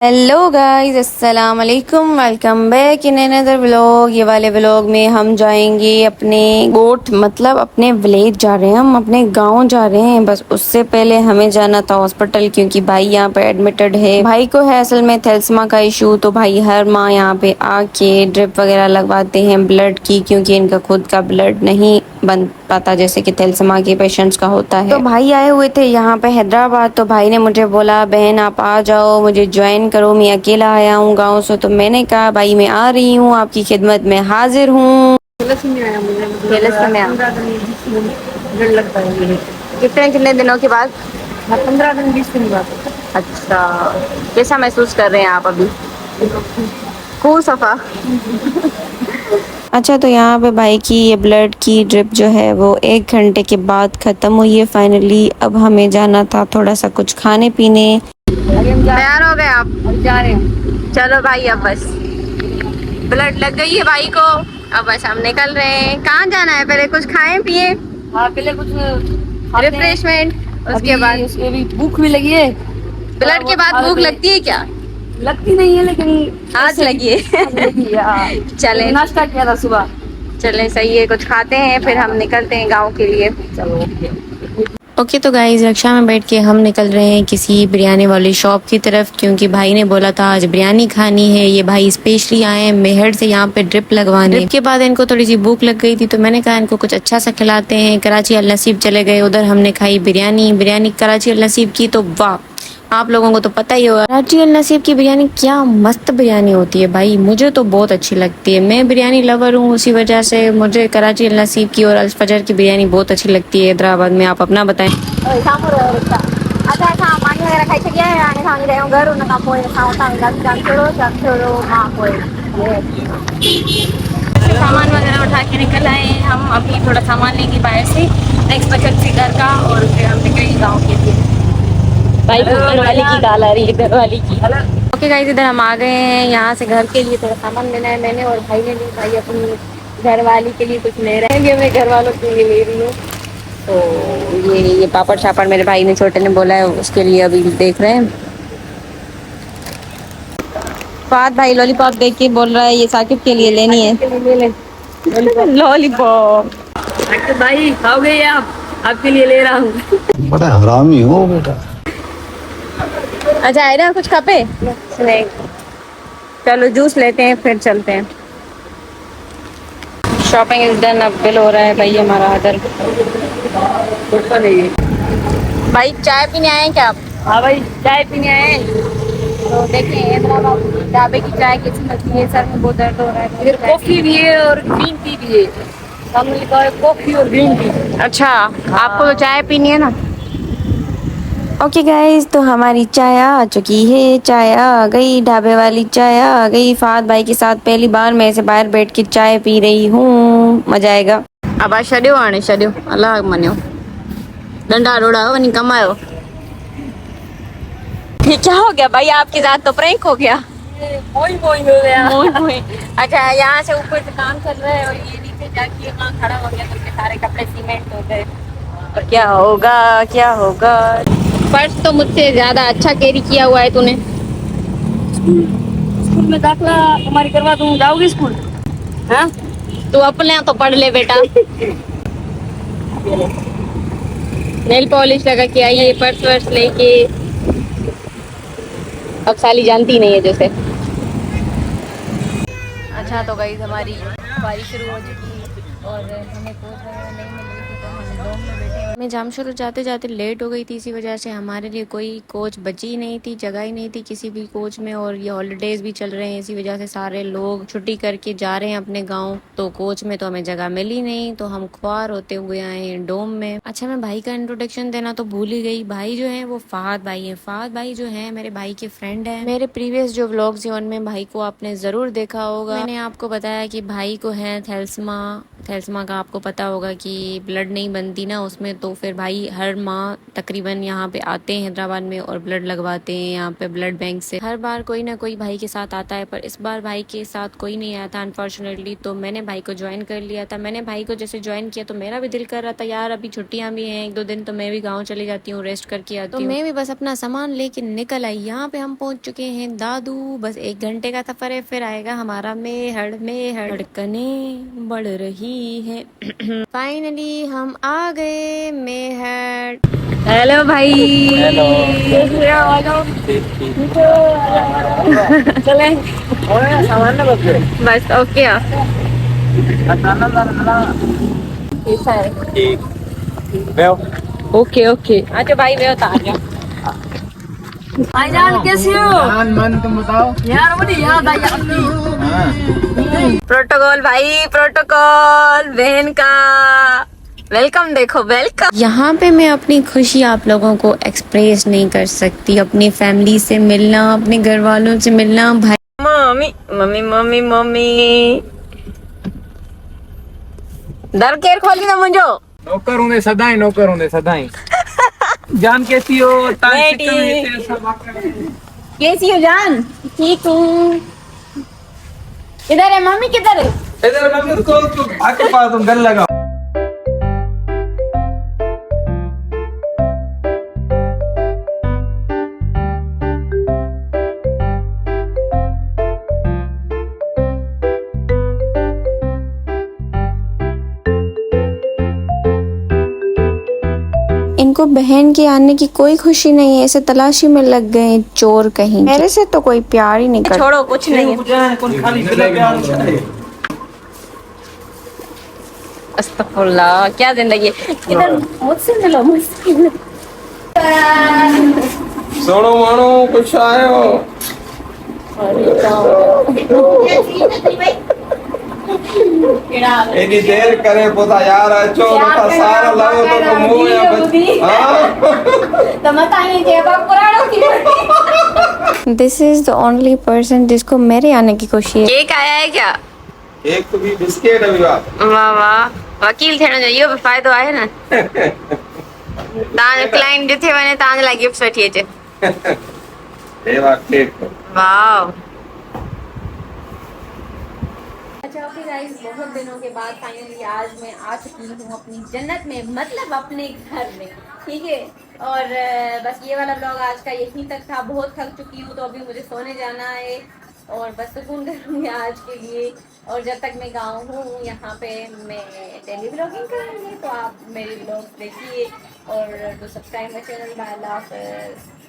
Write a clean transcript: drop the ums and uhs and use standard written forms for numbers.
Hello guys, अस्सलाम वालेकुम। Welcome back in another vlog. ये वाले व्लॉग में हम जाएंगे अपने गोट मतलब अपने विलेज जा रहे हैं, हम अपने गांव जा रहे हैं। बस उससे पहले हमें जाना था हॉस्पिटल, क्योंकि भाई यहाँ पे एडमिटेड है। भाई को है असल में थैलेसीमिया का इशू, तो भाई हर माह यहाँ पे आके ड्रिप वगैरह लगवाते हैं ब्लड की, क्योंकि इनका खुद का ब्लड नहीं बन पाता जैसे कि थैलेसीमिया के पेशेंट्स का होता है। तो भाई आए हुए थे यहाँ पे हैदराबाद, तो भाई ने मुझे बोला बहन आप आ जाओ, मुझे ज्वाइन करो, मैं अकेला आया हूँ गाँव से। तो मैंने कहा भाई मैं आ रही हूँ, आपकी खिदमत में हाजिर हूँ। कितने कितने दिनों के बाद? 15 दिन 20 दिन बाद। अच्छा, कैसा महसूस कर रहे हैं आप अभी? खूब सफा। अच्छा, तो यहाँ पे भाई की ये ब्लड की ड्रिप जो है वो 1 घंटे के बाद ख़त्म हुई है फाइनली। अब हमें जाना था थोड़ा सा कुछ खाने पीने। तैयार हो गए आप? अब जा रहे हैं। चलो भाई, अब बस ब्लड लग गई है भाई को, अब बस हम निकल रहे हैं। कहाँ जाना है? पहले कुछ खाएं पिए, हाँ, पहले कुछ खाते हैं। रिफ्रेशमेंट, उसके अभी बाद उसके भी भूख भी लगी है। ब्लड के बाद भूख लगती है क्या? लगती नहीं है, लेकिन आज लगी है। आज लगी है, हाँ। चले नाश्ता किया था सुबह। चले, सही है, कुछ खाते हैं फिर हम निकलते हैं गांव के लिए। चलो। ओके, तो गाइस रिक्शा में बैठ के हम निकल रहे हैं किसी बिरयानी वाली शॉप की तरफ, क्योंकि भाई ने बोला था आज बिरयानी खानी है। ये भाई स्पेशली आए हैं मेहर से यहाँ पे ड्रिप लगवाने। ड्रिप के बाद इनको थोड़ी सी भूख लग गई थी, तो मैंने कहा इनको कुछ अच्छा सा खिलाते हैं। कराची अल नसीब चले गए, उधर हमने खाई बिरयानी कराची अल नसीब की। तो वाह, आप लोगों को तो पता ही होगा कराची अल नसीब की बिरयानी क्या मस्त बिरयानी होती है भाई, मुझे तो बहुत अच्छी लगती है। मैं बिरयानी लवर हूँ, उसी वजह से मुझे कराची अल नसीब की और अल फजर की बिरयानी बहुत अच्छी लगती है हैदराबाद में। आप अपना बताएं। पानी वगैरह खाई छे आने खाने गए घर उन पोइ जाम छोड़ो मां पोइ सामान वगैरह उठा के निकल आए हैं हम। अभी थोड़ा सामान लेंगे बाहर से, नेक्स्ट बचत से घर का, और फिर हम निकलेंगे गाँव के लिए। भाई को घर वाली की कॉल आ रही है, घर वाली की। ओके गाइस, इधर हम आ गए हैं। यहाँ से घर के लिए थोड़ा सामान लेना है मैंने और भाई ने भी। भाई अपनी घर वाली के लिए कुछ ले रहे हैं, मैं घर वालों के लिए ले रही हूँ। तो ये पापड़ शापड़ मेरे भाई ने, छोटे ने बोला है, उसके लिए अभी देख रहे हैं। फाद भाई लॉलीपॉप देख के बोल रहा है ये साकिब के लिए लेनी है लॉलीपॉप। भाई खाओगे या आपके लिए ले रहा हूँ। बड़ा हरामी हो बेटा। अच्छा, आयरा कुछ खापे नहीं? चलो जूस लेते हैं फिर चलते हैं। शॉपिंग इज डन, अब बिल हो रहा है भाई हमारा अदर। कुछ नहीं है। भाई चाय पीने आए हैं क्या आप? हाँ भाई, चाय पीने आए। तो देखिए हैदराबाद ढाबे की चाय कैसी लगती है। सर में बहुत दर्द हो रहा है। फिर कॉफी भी है और ग्रीन टी भी है। सामने लिखा है कॉफी और ग्रीन टी। अच्छा, आपको तो चाय पीनी है ना? ओके गाइस, तो हमारी चाय आ चुकी है। चाय आ गई, ढाबे वाली चाय आ गई। फाद भाई के साथ पहली बार मैं ऐसे बाहर बैठ के चाय पी रही हूँ, मजा आएगा। अब आ छो आने छो, अल्लाह मनो डंडा रोड़ा वनी कमायो। ये क्या हो गया भाई, आपके साथ तो प्रैंक हो गया। मोई मोई हो गया। मोई मोई। अच्छा, यहाँ से ऊपर से काम चल रहा है और ये नीचे जाके वहाँ खड़ा हो गया, तो उसके सारे कपड़े सीमेंट हो गए। और क्या होगा क्या होगा। पर्स तो मुझसे ज्यादा अच्छा कैरी किया हुआ है तूने। स्कूल में दाखला तुम्हारी करवा दूँ, जाओगी स्कूल? हाँ, तू अपने यहाँ तो पढ़ ले बेटा। नेल पॉलिश लगा के आई है, पर्स वर्स लेके। अब साली जानती नहीं है जैसे। अच्छा, तो गाइस हमारी बारिश शुरू हो चुकी है और हमें कोच वगैरह नहीं मिल रही थी, तो हम डोम में बैठे हैं। मैं जामशुरू जाते जाते लेट हो गई थी, इसी वजह से हमारे लिए कोई कोच बची ही नहीं थी, जगह ही नहीं थी किसी भी कोच में। और ये हॉलीडेज भी चल रहे हैं, इसी वजह से सारे लोग छुट्टी करके जा रहे हैं अपने गाँव, तो कोच में तो हमें जगह मिली नहीं, तो हम ख्वार होते हुए आए हैं डोम में। अच्छा, मैं भाई का इंट्रोडक्शन देना तो भूल ही गई। भाई जो है वो फाहद भाई है। फाहद भाई जो है मेरे भाई के फ्रेंड है। मेरे प्रीवियस जो व्लॉग्स हैं उनमें भाई को आपने जरूर देखा होगा। मैंने आपको बताया कि भाई को है थैलेसीमिया थैलेसीमिया का आपको पता होगा कि ब्लड नहीं बनती ना उसमें, तो फिर भाई हर माह तकरीबन यहाँ पे आते हैं हैदराबाद में और ब्लड लगवाते हैं यहाँ पे ब्लड बैंक से। हर बार कोई ना कोई भाई के साथ आता है, पर इस बार भाई के साथ कोई नहीं आया था अनफॉर्चुनेटली, तो मैंने भाई को ज्वाइन कर लिया था। मैंने भाई को जैसे ज्वाइन किया तो मेरा भी दिल कर रहा था यार अभी छुट्टियां भी हैं 1-2 दिन, तो मैं भी गाँव चली जाती हूँ, रेस्ट करके आती हूँ। तो मैं भी बस अपना सामान लेके निकल आई। यहाँ पे हम पहुंच चुके हैं दादू, बस 1 घंटे का सफर है, फिर आएगा हमारा मेहड़। धड़कने बढ़ रही है। फाइनली हम आ गए मेहड़। हेलो भाई। हेलो। चले सामान ना बदले। बस ओके। कैसा है? ठीक। बेओ। Okay okay. अच्छा भाई मैं उतार जा। भाईजान कैसी हो? जान मन तुम बताओ। यार मुझे याद आई आपकी। प्रोटोकॉल भाई, प्रोटोकॉल बहन का वेलकम, देखो वेलकम। यहाँ पे मैं अपनी खुशी आप लोगों को एक्सप्रेस नहीं कर सकती। अपनी फैमिली से मिलना, अपने घर वालों से मिलना, भाई मम्मी मम्मी मम्मी मम्मी दर केर खोली ना मुझो। नौकर हूँ सदाई, नौकर हूँ सदाई। जान कैसी हो? कैसी हो जान? ठीक हूँ। किधर है मम्मी, किधर है? इधर मम्मी को आके पास तुम घर लगाओ। इनको बहन के आने की कोई खुशी नहीं है, ऐसे तलाशी में लग गए हैं चोर कहीं। मेरे से तो कोई प्यार ही नहीं करता। छोड़ो कुछ नहीं है। अस्तगफुरुल्लाह, क्या जिंदगी है। इधर मुझसे मिलो, मुझसे मिलो। सोनो मानो कुछ आयो। एनी देर करे पोता यार अचो नथा सारा लाओ तो मुंह या तो मत आइए जेबा पुराणों की। This is the only person जिसको मेरे आने की खुशी है। केक आया है क्या? एक तो भी बिस्किट अभी बात। वाह वाह, वकील थे ना जो यो भी फायदो आहे ना। तान क्लाइंट जो थे वने तान ला गिफ्ट वठी अचे। ये बात ठीक। वाह। अच्छा ओके गाइस, बहुत दिनों के बाद फाइनली आज मैं आ चुकी हूँ अपनी जन्नत में, मतलब अपने घर में, ठीक है। और बस ये वाला ब्लॉग आज का यहीं तक था। बहुत थक चुकी हूँ तो अभी मुझे सोने जाना है और बस सुकून करूँगी आज के लिए। और जब तक मैं गाँव हूँ यहाँ पे मैं डेली ब्लॉगिंग करूँगी, तो आप मेरे ब्लॉग देखिए और तो सब्सक्राइब माय चैनल। बाय, अल्लाह हाफ़िज़।